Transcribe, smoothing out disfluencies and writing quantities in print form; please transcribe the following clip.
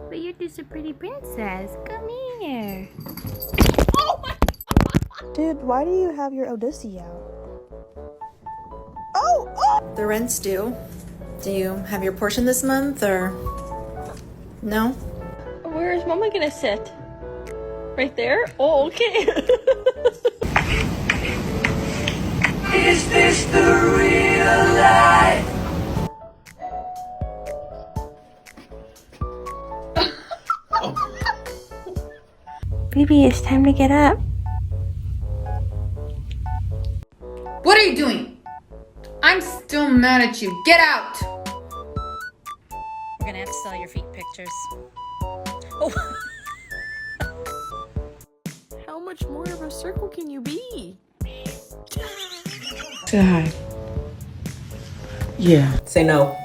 But you're just a pretty princess. Come here. Dude, why do you have your Odyssey out? Oh! The rent's due. Do you have your portion this month, or no? Where is Mama gonna sit? Right there? Oh, okay. Is this the real life? Baby, it's time to get up. What are you doing? I'm still mad at you. Get out! We're gonna have to sell your feet pictures. Oh. How much more of a circle can you be? Say hi. Yeah. Say no.